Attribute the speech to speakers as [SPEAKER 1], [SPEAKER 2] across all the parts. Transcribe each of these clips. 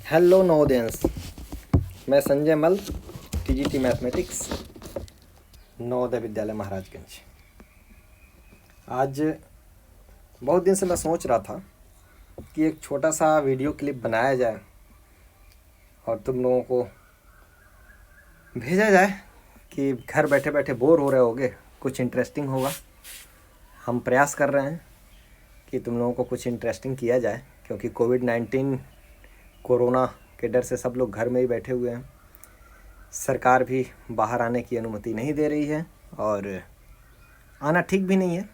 [SPEAKER 1] Hello नवोदयंस। मैं संजय मल, TGT mathematics, Navodaya Vidyalaya Maharajganj. आज बहुत दिन से मैं सोच रहा था कि एक छोटा सा वीडियो क्लिप बनाया जाए और तुम लोगों को भेजा जाए कि घर बैठे बैठे बोर हो रहे होगे, कुछ इंटरेस्टिंग होगा। हम प्रयास कर रहे हैं कि तुम लोगों को कुछ इंटरेस्टिंग किया जाए, क्योंकि कोविड-19 कोरोना के डर से सब लोग घर में ही बैठे हुए हैं। सरकार भी बाहर आने की अनुमति नहीं दे रही है और आना ठीक भी नहीं है।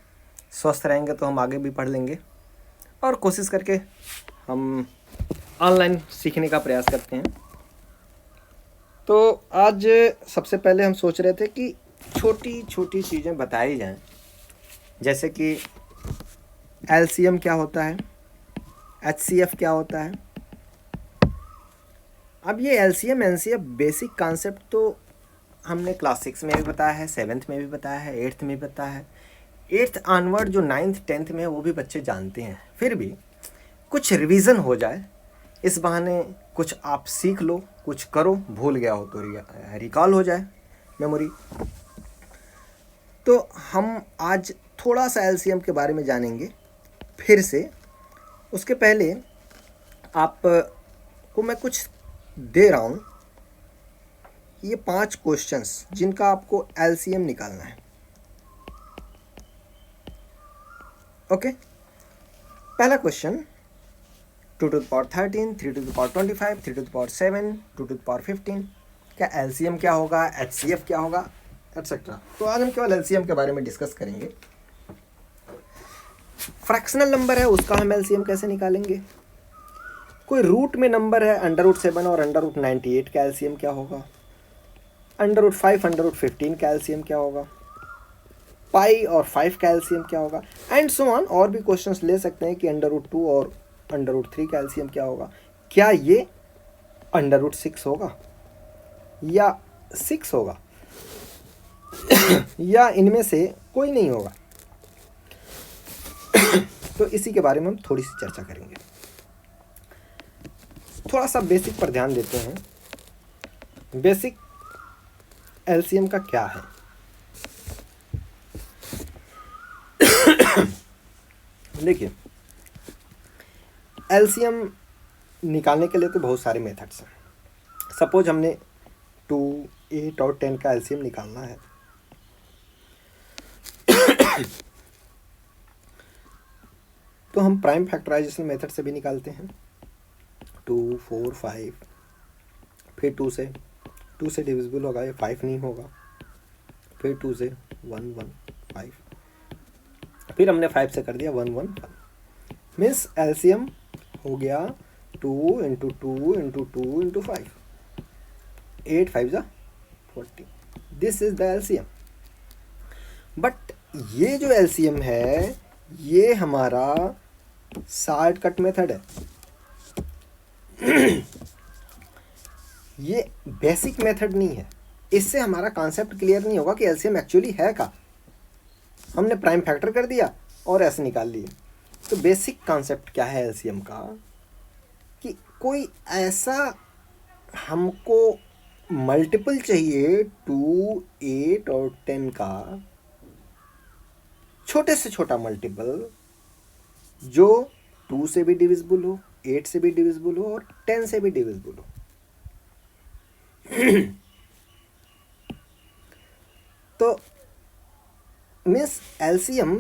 [SPEAKER 1] स्वस्थ रहेंगे तो हम आगे भी पढ़ लेंगे और कोशिश करके हम ऑनलाइन सीखने का प्रयास करते हैं। तो आज सबसे पहले हम सोच रहे थे कि छोटी छोटी चीज़ें बताई जाएं, जैसे कि एलसीएम क्या होता है, एचसीएफ क्या होता है। अब ये एलसीएम एनसीएफ बेसिक कॉन्सेप्ट तो हमने क्लास 6 में भी बताया है, 7th में भी बताया है, 8th में भी बताया है। 8th ऑनवर्ड जो 9th 10th में है वो भी बच्चे जानते हैं। फिर भी कुछ रिवीजन हो जाए, इस बहाने कुछ आप सीख लो, कुछ करो, भूल गया हो तो रिकॉल हो जाए मेमोरी। तो हम आज थोड़ा सा एलसीएम के बारे में जानेंगे फिर से। उसके पहले आप को मैं कुछ दे रहा हूँ, ये 5 क्वेश्चंस जिनका आपको एलसीएम निकालना है। ओके, पहला question 2 to the power 13, 3 to the power 25, 3 to the power 7, 2 to the power 15। क्या एलसीएम क्या होगा, एचसीएफ क्या होगा, एटसेट्रा। तो आज हम केवल एलसीएम के बारे में डिस्कस करेंगे। फ्रैक्शनल नंबर है, उसका हम एलसीएम कैसे निकालेंगे। कोई रूट में नंबर है √7 और √98 का एलसीएम क्या होगा। √5 √15 का एलसीएम क्या होगा। पाई और 5 का एलसीएम क्या होगा, एंड सो ऑन। और भी क्वेश्चंस ले सकते हैं कि √2 और √3 का एलसीएम क्या होगा। क्या ये √6 होगा या 6 होगा या इनमें से कोई नहीं होगा। तो इसी के बारे में हम थोड़ी सी चर्चा करेंगे। थोड़ा सा बेसिक पर ध्यान देते हैं। बेसिक एलसीएम का क्या है। देखिए, एलसीएम निकालने के लिए तो बहुत सारे मेथड्स हैं। सपोज हमने 2, 8 और 10 का एलसीएम निकालना है। तो हम प्राइम फैक्टराइजेशन मेथड से भी निकालते हैं। 2, 4, 5, फिर 2 से डिविजिबल होगा, ये 5 नहीं होगा। फिर 2 से 1, 1, 5, फिर हमने 5 से कर दिया 1, 1, 1। मीन्स एलसीएम हो गया 2 × 2 × 2 × 5, 8 5 40। This is the LCM. But ये जो एलसीएम है ये हमारा शॉर्टकट मेथड है। ये बेसिक मेथड नहीं है। इससे हमारा कॉन्सेप्ट क्लियर नहीं होगा कि एलसीएम एक्चुअली है का। हमने प्राइम फैक्टर कर दिया और ऐसे निकाल लिए। तो बेसिक कॉन्सेप्ट क्या है एलसीएम का, कि कोई ऐसा हमको मल्टीपल चाहिए 2, 8 और 10 का, छोटे से छोटा मल्टीपल जो 2 से भी डिविजिबल हो, 8 से भी डिविजिबल हो और 10 से भी डिविजिबल हो। तो मीन्स एलसीएम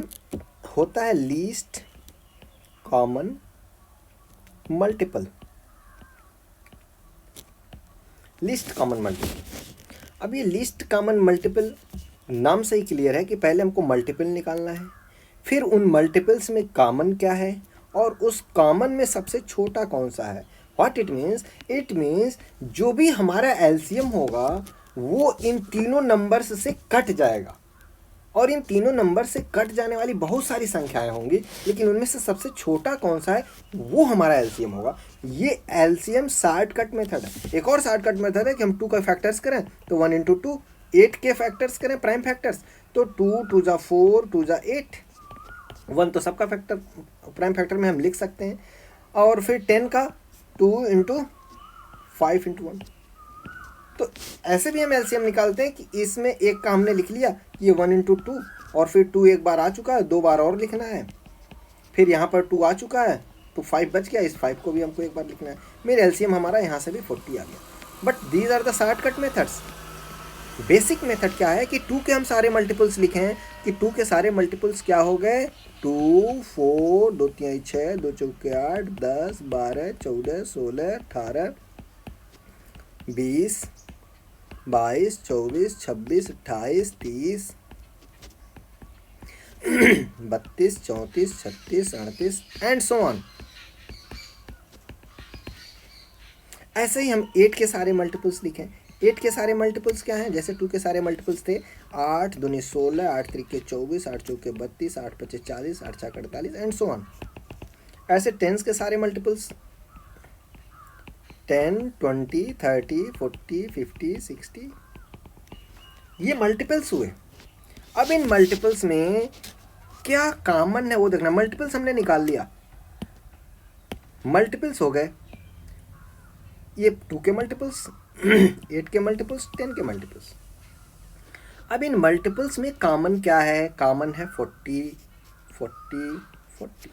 [SPEAKER 1] होता है least common multiple. Least common multiple. अब ये लीस्ट कॉमन मल्टीपल नाम से ही क्लियर है कि पहले हमको मल्टीपल निकालना है, फिर उन मल्टीपल्स में कॉमन क्या है और उस कॉमन में सबसे छोटा कौन सा है। What it means, it means जो भी हमारा एलसीएम होगा वो इन तीनों नंबर्स से कट जाएगा, और इन तीनों नंबर से कट जाने वाली बहुत सारी संख्याएं होंगी, लेकिन उनमें से सबसे छोटा कौन सा है वो हमारा एलसीएम होगा। ये एलसीएम शॉर्टकट मेथड है। एक और शॉर्टकट मेथड है कि हम 2 का फैक्टर्स करें तो 1 × 2, 8 के फैक्टर्स करें प्राइम फैक्टर्स तो 2, 2 × 4, 2 × 8, 1 तो सबका फैक्टर प्राइम फैक्टर में हम लिख सकते हैं। और फिर 10 का 2 × 5 इंटू 1। तो ऐसे भी हम एलसीएम निकालते हैं कि इसमें एक का हमने लिख लिया ये 1 इंटू 2, और फिर 2 एक बार आ चुका है, 2 बार और लिखना है, फिर यहाँ पर 2 आ चुका है तो 5 बच गया, इस 5 को भी हमको एक बार लिखना है। मेरे एलसीएम हमारा यहाँ से भी 40 आ गया। But these are the shortcut methods. Basic method क्या है कि 2 के हम सारे मल्टीपल्स लिखें कि 2 के सारे मल्टीपल्स क्या हो गए, 2 4 2 3 6 2 चौके 8 10 12 14 16 18 20 22 24 26 28 30 32 34 36 38 एंड सो ऑन। ऐसे ही हम 8 के सारे मल्टीपल्स लिखें। 8 के सारे मल्टीपल्स क्या हैं, जैसे 2 के सारे मल्टीपल्स थे 8 दूनी 16 8 त्रिके 24 8 चौके 32 8 पचे 40 8 छक्के 48 एंड सो ऑन। ऐसे 10 के सारे मल्टीपल्स 10 20 30 40 50 60 ये मल्टीपल्स हुए। अब इन मल्टीपल्स में क्या कॉमन है वो देखना। मल्टीपल्स हमने निकाल लिया, मल्टीपल्स हो गए ये 2 के मल्टीपल्स 8 के मल्टीपल्स 10 के मल्टीपल्स। अब इन मल्टीपल्स में कॉमन क्या है, कॉमन है 40 40 40।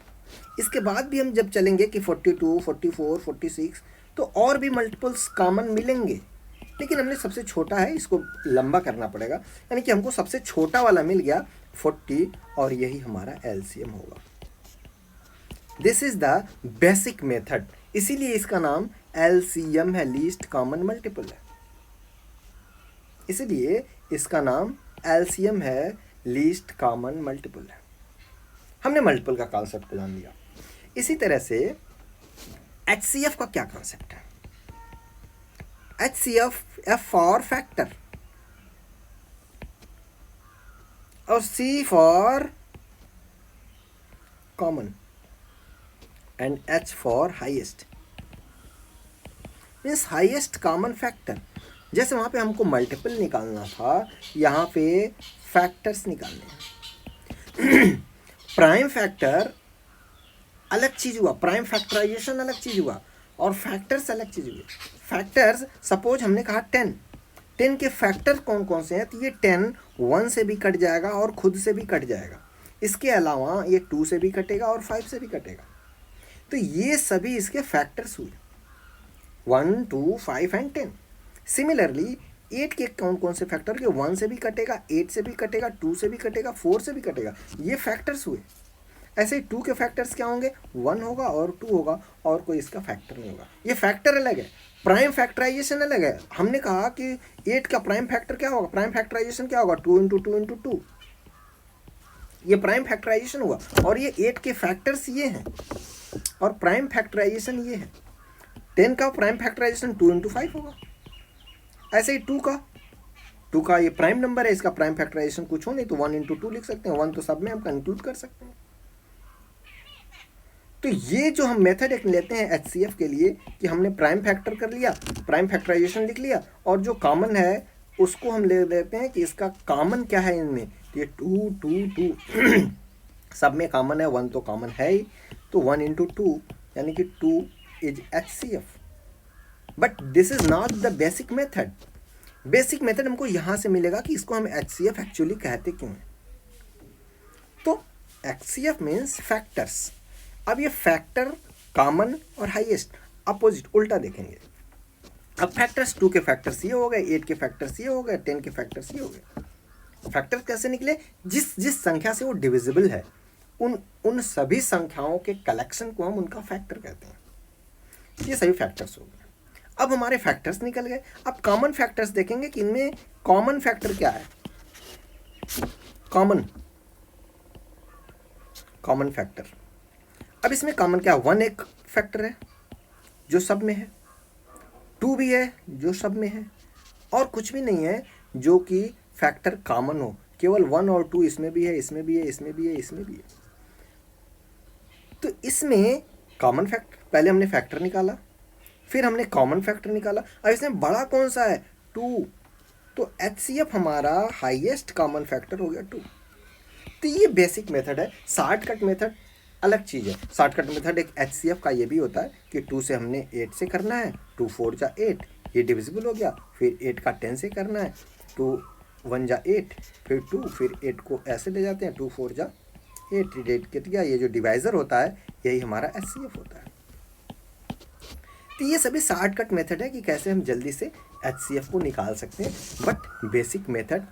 [SPEAKER 1] इसके बाद भी हम जब चलेंगे कि 42 44 46 तो और भी मल्टीपल्स कॉमन मिलेंगे, लेकिन हमने सबसे छोटा है इसको लंबा करना पड़ेगा, यानी कि हमको सबसे छोटा वाला मिल गया 40 और यही हमारा एलसीएम होगा। This is the basic method, इसीलिए इसका नाम एलसीएम है, लीस्ट कॉमन मल्टीपल है, इसलिए इसका नाम एलसीएम है, लीस्ट कॉमन मल्टीपल है। हमने मल्टीपल का कॉन्सेप्ट जान लिया। इसी तरह से एचसीएफ का क्या कॉन्सेप्ट है। HCF F फॉर फैक्टर और C for common and H for highest, means highest common factor. जैसे वहाँ पे हमको मल्टीपल निकालना था, यहाँ पे फैक्टर्स निकालने हैं। प्राइम फैक्टर अलग चीज़ हुआ, प्राइम फैक्टराइजेशन अलग चीज़ हुआ और फैक्टर्स अलग चीज़ हुई। फैक्टर्स सपोज हमने कहा 10 के फैक्टर कौन कौन से हैं, तो ये 10 1 से भी कट जाएगा और खुद से भी कट जाएगा, इसके अलावा ये 2 से भी कटेगा और 5 से भी कटेगा। तो ये सभी इसके फैक्टर्स हुए 1 2 5 एंड 10। सिमिलरली 8 के कौन कौन से फैक्टर के 1 से भी कटेगा, 8 से भी कटेगा, 2 से भी कटेगा, 4 से भी कटेगा, ये फैक्टर्स हुए। ऐसे ही 2 के फैक्टर्स क्या होंगे, 1 होगा और 2 होगा और कोई इसका फैक्टर नहीं होगा। ये फैक्टर अलग है, प्राइम फैक्टराइजेशन अलग है। हमने कहा कि 8 का प्राइम फैक्टर क्या होगा, प्राइम फैक्टराइजेशन क्या होगा 2 इंटू 2 इंटू 2, ये प्राइम फैक्टराइजेशन हुआ। और ये 8 के फैक्टर्स ये हैं और प्राइम फैक्टराइजेशन ये है। 10 का प्राइम फैक्टराइजेशन 2 इंटू 5 होगा। ऐसे ही 2 का ये प्राइम नंबर है, इसका प्राइम फैक्टराइजेशन कुछ हो नहीं तो 1 इंटू 2 लिख सकते हैं, 1 तो सब में हम इंक्लूड कर सकते हैं। तो ये जो हम मेथड एक लेते हैं एचसीएफ के लिए कि हमने प्राइम फैक्टर कर लिया, प्राइम फैक्टराइजेशन लिख लिया और जो कॉमन है उसको हम ले लेते हैं कि इसका कॉमन क्या है इनमें, तो ये 2 2 2 सब में कॉमन है, 1 तो कॉमन है ही, तो 1 इंटू 2 यानी कि 2 is HCF. But this is not the basic method. Basic method हमको यहाँ से मिलेगा कि इसको हम एचसीएफ एक्चुअली कहते क्यों हैं। तो एचसीएफ मीन्स फैक्टर्स। अब ये फैक्टर कॉमन और हाईएस्ट अपोजिट उल्टा देखेंगे। अब फैक्टर्स 2 के फैक्टर्स ये हो गए, 8 के फैक्टर्स ये हो गए, 10 के फैक्टर्स ये हो गए। फैक्टर कैसे निकले, जिस संख्या से वो डिविजिबल है उन सभी संख्याओं के कलेक्शन को हम उनका फैक्टर कहते हैं। ये सभी फैक्टर्स हो गए। अब हमारे फैक्टर्स निकल गए। अब कॉमन फैक्टर्स देखेंगे कि इनमें कॉमन फैक्टर क्या है। कॉमन फैक्टर, अब इसमें कॉमन क्या है, 1 एक फैक्टर है जो सब में है, 2 भी है जो सब में है, और कुछ भी नहीं है जो कि फैक्टर कॉमन हो। केवल 1 और 2 इसमें भी है, इसमें भी है, इसमें भी है, इसमें भी है। तो इसमें कॉमन फैक्टर, पहले हमने फैक्टर निकाला, फिर हमने कॉमन फैक्टर निकाला। अब इसमें बड़ा कौन सा है, 2, तो एचसीएफ हमारा हाईएस्ट कॉमन फैक्टर हो गया 2। तो ये बेसिक मेथड है, शॉर्टकट मेथड। अलग चीज़ है। शॉर्टकट मेथड एक HCF का ये भी होता है कि 2 से हमने 8 से करना है, 2 4 जा 8, ये डिविजिबल हो गया। फिर 8 का 10 से करना है, 2 1 जा 8, फिर 2, फिर 8 को ऐसे ले जाते हैं, 2 4 जा 8, 8 कट गया। ये जो डिवाइज़र होता है यही हमारा HCF होता है। तो ये सभी शॉर्टकट मेथड है कि कैसे हम जल्दी से HCF को निकाल सकते हैं। बट बेसिक मेथड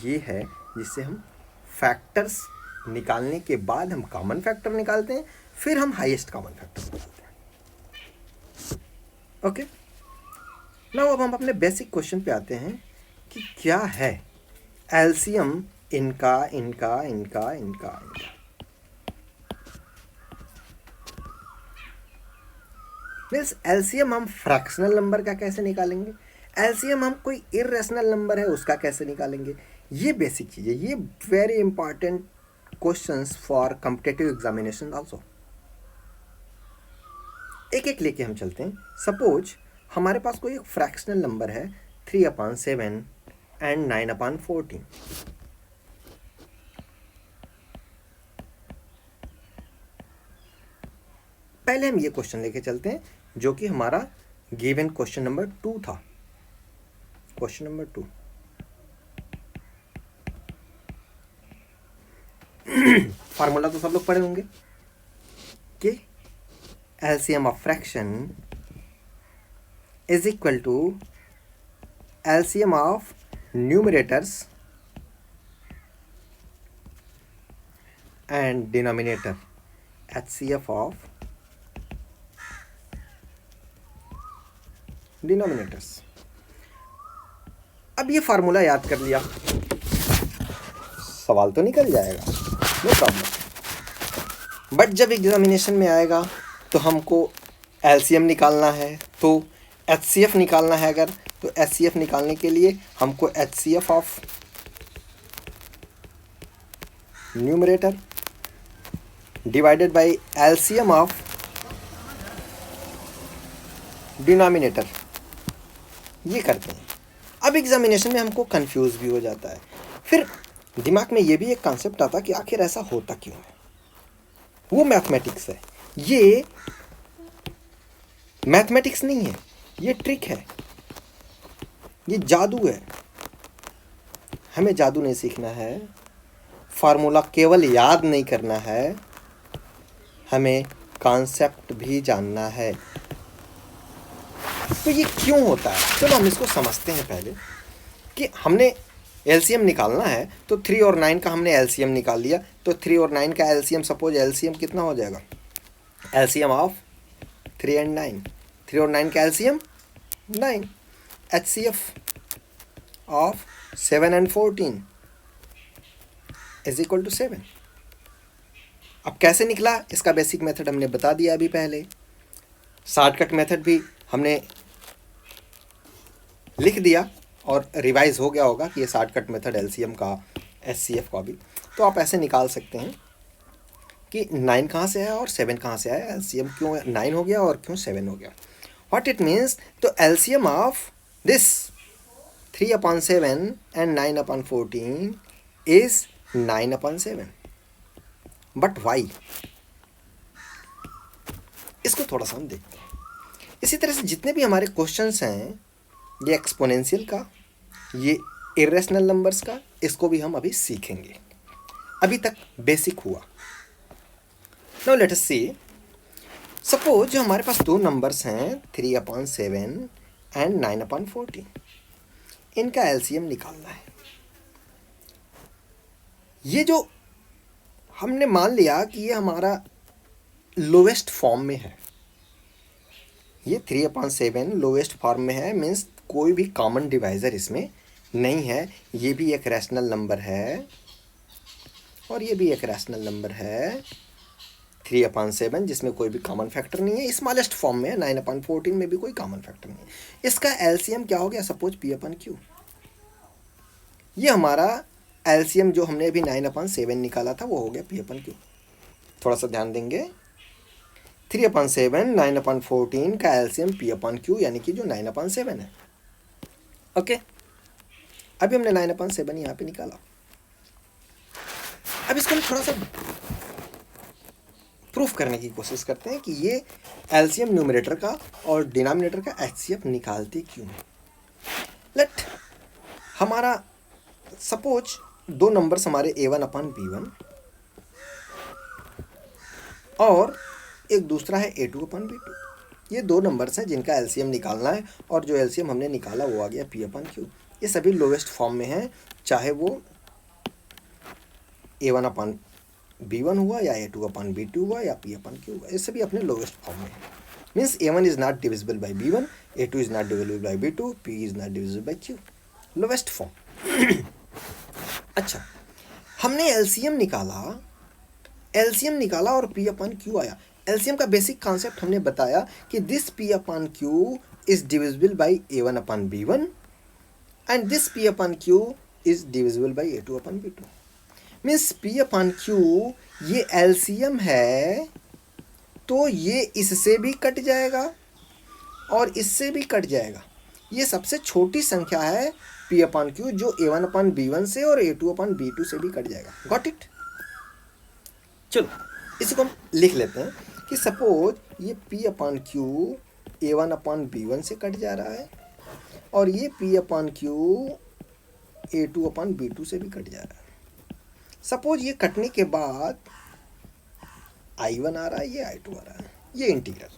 [SPEAKER 1] ये है जिससे हम फैक्टर्स निकालने के बाद हम कॉमन फैक्टर निकालते हैं, फिर हम हाईएस्ट कॉमन फैक्टर निकालते हैं। ओके, नाउ अब हम अपने बेसिक क्वेश्चन पे आते हैं कि क्या है एलसीएम इनका इनका इनका इनका इनका। मीन्स एलसीएम हम फ्रैक्शनल नंबर का कैसे निकालेंगे, एलसीएम हम कोई इरेशनल नंबर है उसका कैसे निकालेंगे। ये बेसिक चीज़ है, ये very important questions for competitive examination also. एक एक लेके हम चलते हैं। सपोज हमारे पास कोई एक फ्रैक्शनल नंबर है 3/7 एंड 9/14। पहले हम ये क्वेश्चन लेके चलते हैं जो कि हमारा गिवन क्वेश्चन नंबर 2 था। क्वेश्चन नंबर 2, फार्मूला तो सब लोग पढ़े होंगे कि LCM of fraction is equal to LCM of numerators and denominator, HCF of denominators. अब ये फार्मूला याद कर लिया, सवाल तो निकल जाएगा, नो प्रॉब्लम। बट जब एग्जामिनेशन में आएगा तो हमको एलसीएम निकालना है, तो HCF निकालना है। अगर तो HCF निकालने के लिए हमको HCF of numerator divided by LCM of denominator ये करते हैं। अब एग्जामिनेशन में हमको कंफ्यूज भी हो जाता है, फिर दिमाग में ये भी एक कॉन्सेप्ट आता कि आखिर ऐसा होता क्यों है। वो मैथमेटिक्स है, ये मैथमेटिक्स नहीं है, ये ट्रिक है, ये जादू है। हमें जादू नहीं सीखना है, फार्मूला केवल याद नहीं करना है, हमें कॉन्सेप्ट भी जानना है। तो ये क्यों होता है, चलो हम इसको समझते हैं पहले कि हमने एलसीएम निकालना है तो 3 और 9 का हमने एलसीएम निकाल लिया। तो 3 और 9 का एलसीएम, सपोज एलसीएम कितना हो जाएगा, एलसीएम ऑफ 3 एंड 9, 3 और 9 का LCM 9, HCF of 7 and 14 is equal to 7। अब कैसे निकला इसका बेसिक मेथड हमने बता दिया अभी पहले, शॉर्टकट मेथड भी हमने लिख दिया और रिवाइज हो गया होगा कि ये शॉर्टकट मेथड एलसीएम का, HCF का भी। तो आप ऐसे निकाल सकते हैं कि 9 कहाँ से आया और 7 कहाँ से आया, एलसीएम क्यों 9 हो गया और क्यों 7 हो गया, व्हाट इट मीन्स। तो LCM of this 3/7 and 9/14 is 9/7, but why, इसको थोड़ा सा हम देखते हैं। इसी तरह से जितने भी हमारे क्वेश्चंस हैं, ये एक्सपोनेंशियल का, ये इरेशनल नंबर्स का, इसको भी हम अभी सीखेंगे। अभी तक बेसिक हुआ। नाउ लेट अस सी, सपोज जो हमारे पास दो नंबर्स हैं 3/7 एंड 9/14, इनका एलसीएम निकालना है। ये जो हमने मान लिया कि ये हमारा लोवेस्ट फॉर्म में है, ये 3/7 लोवेस्ट फॉर्म में है, मीन्स कोई भी कॉमन डिवाइज़र इसमें नहीं है। ये भी एक रैशनल नंबर है और ये भी एक रैशनल नंबर है 3/7 जिसमें कोई भी कॉमन फैक्टर नहीं है, स्मॉलेस्ट फॉर्म में है। 9/14 में भी कोई कॉमन फैक्टर नहीं है। इसका एलसीएम क्या हो गया, सपोज P/Q। ये हमारा एलसीएम जो हमने अभी 9/7 निकाला था वो हो गया P/Q। थोड़ा सा ध्यान देंगे, 3/7 9/14 का एलसीएम P/Q, यानी कि जो 9/7 है। ओके, अभी हमने 9/7 यहाँ पे निकाला। अब इसको हम थोड़ा सा प्रूफ करने की कोशिश करते हैं कि ये एलसीएम न्यूमरेटर का और डिनोमिनेटर का एचसीएफ निकालते क्यों हैं। लेट हमारा सपोज दो नंबर्स हमारे A1 अपन B1 और एक दूसरा है A2 अपन B2। ये दो नंबर्स हैं जिनका एलसीएम निकालना है और जो एलसीएम हमने निकाला वो आ गया P अपन Q। ये सभी लोवेस्ट फॉर्म में हैं, चाहे वो A1 अपन B1 हुआ या A2 अपन B2 हुआ या P अपन Q हुआ, ये सभी अपने लोवेस्ट फॉर्म में हैं। Means A1 is not divisible by B1, A2 is not divisible by B2, P is not divisible by Q, lowest form. अच्छा, हमने एलसीएम निकाला और P अपन Q आया। एलसीएम का बेसिक कॉन्सेप्ट हमने बताया कि this P upon Q is divisible by A1 upon B1 and this P upon Q is divisible by A2 upon B2। Means P upon Q ये LCM है तो ये इससे भी कट जाएगा और इससे भी कट जाएगा। ये सबसे छोटी संख्या है P अपन Q जो A1 अपन B1 से और A2 अपन B2 से भी कट जाएगा। Got it? चलो इसको हम लिख लेते हैं कि सपोज ये P अपन Q A1 अपन B1 से कट जा रहा है और ये P अपन Q A2 अपन B2 से भी कट जा रहा है। सपोज ये कटने के बाद I1 आ रहा है, ये I2 आ रहा है, ये इंटीग्रल,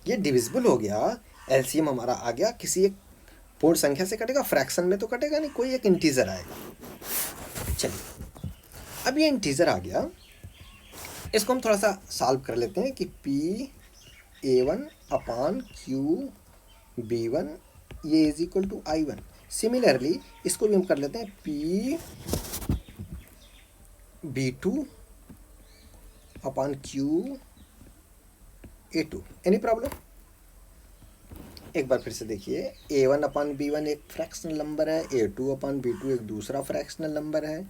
[SPEAKER 1] ये डिविजिबल हो गया। एलसीएम हमारा आ गया, किसी एक पूर्ण संख्या से कटेगा, फ्रैक्शन में तो कटेगा नहीं, कोई एक इंटीजर आएगा। चलिए अब ये इंटीजर आ गया, इसको हम थोड़ा सा सॉल्व कर लेते हैं कि P A1 अपान Q B1 ये is equal to I1। Similarly इसको भी हम कर लेते हैं P B2 अपान Q A2। Any problem? एक बार फिर से देखिए, A1 अपान B1 एक फ्रैक्शनल नंबर है, A2 अपान B2 एक दूसरा फ्रैक्शनल नंबर है।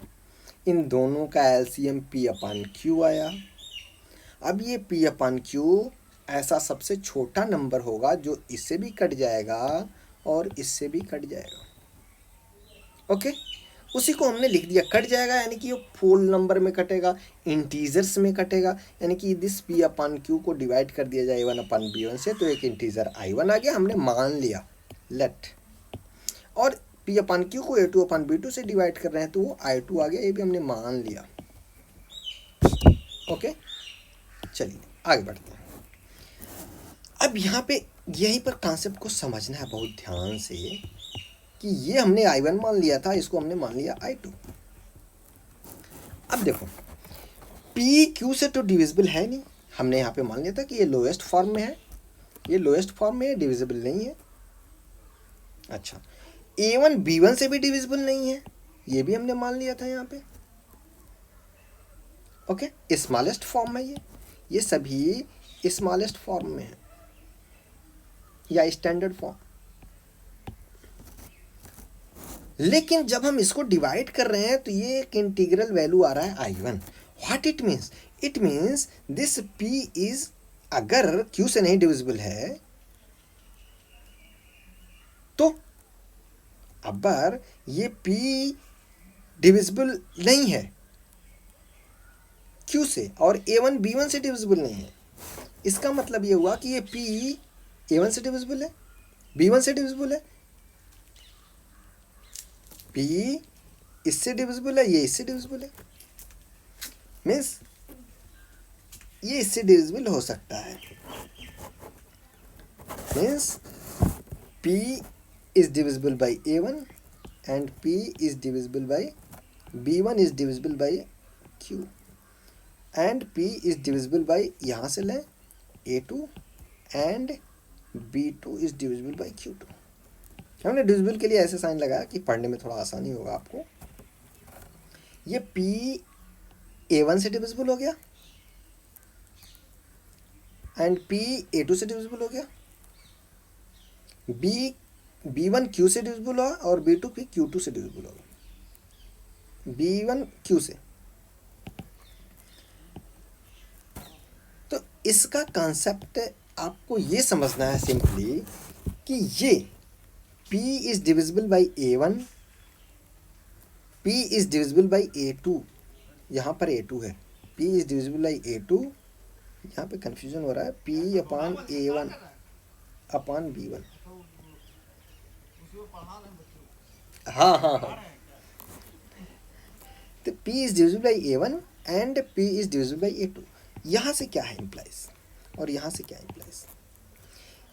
[SPEAKER 1] इन दोनों का एलसीएम P अपान Q आया। अब ये P अपान Q ऐसा सबसे छोटा नंबर होगा जो इससे भी कट जाएगा और इससे भी कट जाएगा। ओके, उसी को हमने लिख दिया, कट जाएगा यानी कि ये फुल नंबर में कटेगा, इंटीजर्स में कटेगा, यानी कि दिस P अपान Q को डिवाइड कर दिया जाए A1 अपान B1 से तो एक इंटीजर I1 आ गया, हमने मान लिया लेट। और P अपान Q को A2 अपान B2 से डिवाइड कर रहे हैं तो वो I2 आ गया, ये भी हमने मान लिया। ओके, चलिए आगे बढ़ते हैं। अब यहाँ पे यहीं पर कॉन्सेप्ट को समझना है बहुत ध्यान से कि ये हमने I1 मान लिया था, इसको हमने मान लिया I2। अब देखो P Q से तो डिविजिबल है नहीं, हमने यहाँ पे मान लिया था कि ये लोएस्ट फॉर्म में है, ये लोएस्ट फॉर्म में है, डिविजिबल नहीं है। अच्छा, A1 B1 से भी डिविजिबल नहीं है, ये भी हमने मान लिया था यहाँ पे। ओके, स्मॉलेस्ट फॉर्म में ये सभी स्मॉलेस्ट फॉर्म में है या स्टैंडर्ड फॉर्म। लेकिन जब हम इसको डिवाइड कर रहे हैं तो ये एक इंटीग्रल वैल्यू आ रहा है I1। What it means? It means this P is, अगर Q से नहीं डिविजिबल है तो अगर ये P डिविजिबल नहीं है Q से और A1 B1 से डिविजिबल नहीं है, इसका मतलब ये हुआ कि ये P A1 से डिविजिबल है, B1 से डिविजिबल है, P इससे डिविजिबल है, ये इससे डिविजिबल है। मीन्स ये इससे डिविजिबल हो सकता है। Means P is divisible by A1 and P is divisible by B1 is divisible by Q and P is divisible by, यहाँ से लें A2 and B2 is divisible by Q2। हमने डिविजिबल के लिए ऐसे साइन लगाया कि पढ़ने में थोड़ा आसानी होगा आपको। ये P A1 से डिविजिबल हो गया एंड P A2 से डिविजिबल हो गया, B1 Q से डिविजिबल हुआ और B2 भी Q2 से डिविजिबल होगा, B1 Q से। तो इसका कॉन्सेप्ट आपको ये समझना है सिंपली कि ये P is divisible by A1, P is divisible by A2, यहाँ पर A2 है, P P is divisible by A2, यहाँ पे कंफ्यूजन हो रहा है, P upon A1 upon B1। हाँ हाँ हाँ, तो P is divisible by A1 and P is divisible by A2। यहाँ से क्या है इम्प्लाइज और यहाँ से क्या इम्प्लाइज,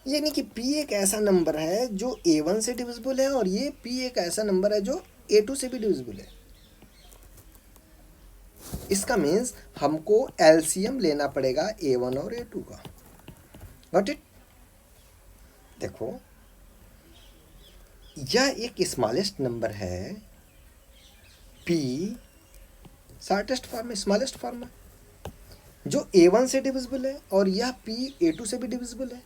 [SPEAKER 1] यानी कि P एक ऐसा नंबर है जो A1 से डिविजिबल है और ये P एक ऐसा नंबर है जो A2 से भी डिविजिबल है। इसका मीन्स हमको एलसीएम लेना पड़ेगा A1 और A2 का। Got it? देखो, यह एक स्मॉलेस्ट नंबर है, P शॉर्टेस्ट फॉर्म है, स्मॉलेस्ट फॉर्म है, जो A1 से डिविजिबल है और यह P A2 से भी डिविजिबल है।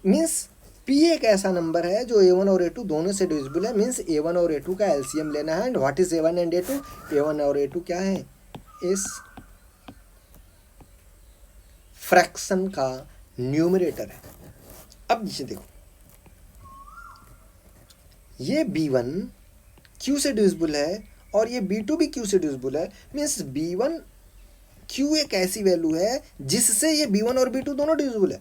[SPEAKER 1] मीन्स P एक ऐसा नंबर है जो A1 और A2 दोनों से डिविजिबल है। मीन्स A1 और A2 का एलसीएम लेना है। And what is A1 and A2? A1 और A2 क्या है? इस फ्रैक्शन का न्यूमरेटर है। अब नीचे देखो, ये B1 Q से डिविजिबल है और ये B2 भी Q से डिविजिबल है। मीन्स B1 Q एक ऐसी वैल्यू है जिससे ये B1 और B2 दोनों डिविजिबल है।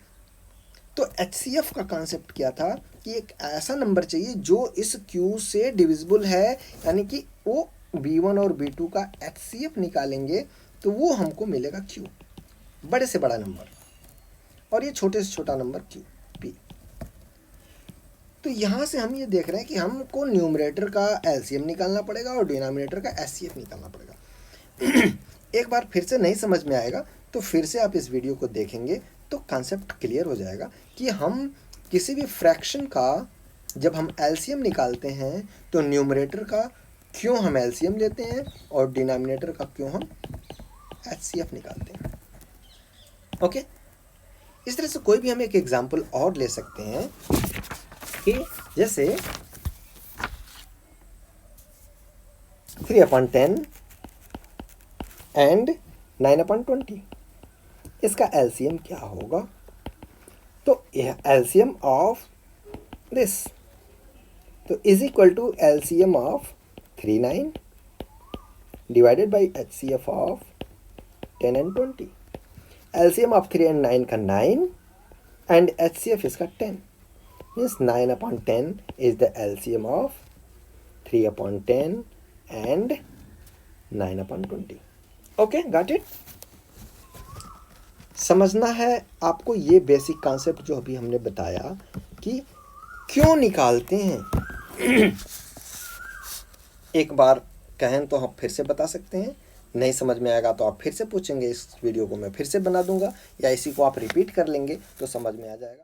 [SPEAKER 1] तो HCF का कॉन्सेप्ट क्या था कि एक ऐसा नंबर चाहिए जो इस Q से डिविजिबल है, यानी कि वो B1 और B2 का HCF निकालेंगे तो वो हमको मिलेगा Q, बड़े से बड़ा नंबर, और ये छोटे से छोटा नंबर Q P। तो यहाँ से हम ये देख रहे हैं कि हमको न्यूमरेटर का एलसीएम निकालना पड़ेगा और डिनोमिनेटर का HCF निकालना पड़ेगा। एक बार फिर से नहीं समझ में आएगा तो फिर से आप इस वीडियो को देखेंगे तो कॉन्सेप्ट क्लियर हो जाएगा कि हम किसी भी फ्रैक्शन का जब हम एलसीएम निकालते हैं तो न्यूमरेटर का क्यों हम एलसीएम लेते हैं और डिनोमिनेटर का क्यों हम HCF निकालते हैं। ओके, इस तरह से कोई भी हम एक एग्जांपल और ले सकते हैं कि जैसे 3/10 एंड 9/20, इसका एलसीएम क्या होगा? तो एलसीएम ऑफ दिस तो is equal to LCM of 3, 9 divided by HCF of 10 and 20। LCM of 3 and 9 का 9 एंड HCF इसका 10, means 9/10 is the LCM of 3/10 and 9/20। Okay, got it? समझना है आपको ये बेसिक कॉन्सेप्ट जो अभी हमने बताया कि क्यों निकालते हैं। एक बार कहें तो हम फिर से बता सकते हैं, नहीं समझ में आएगा तो आप फिर से पूछेंगे, इस वीडियो को मैं फिर से बना दूंगा या इसी को आप रिपीट कर लेंगे तो समझ में आ जाएगा।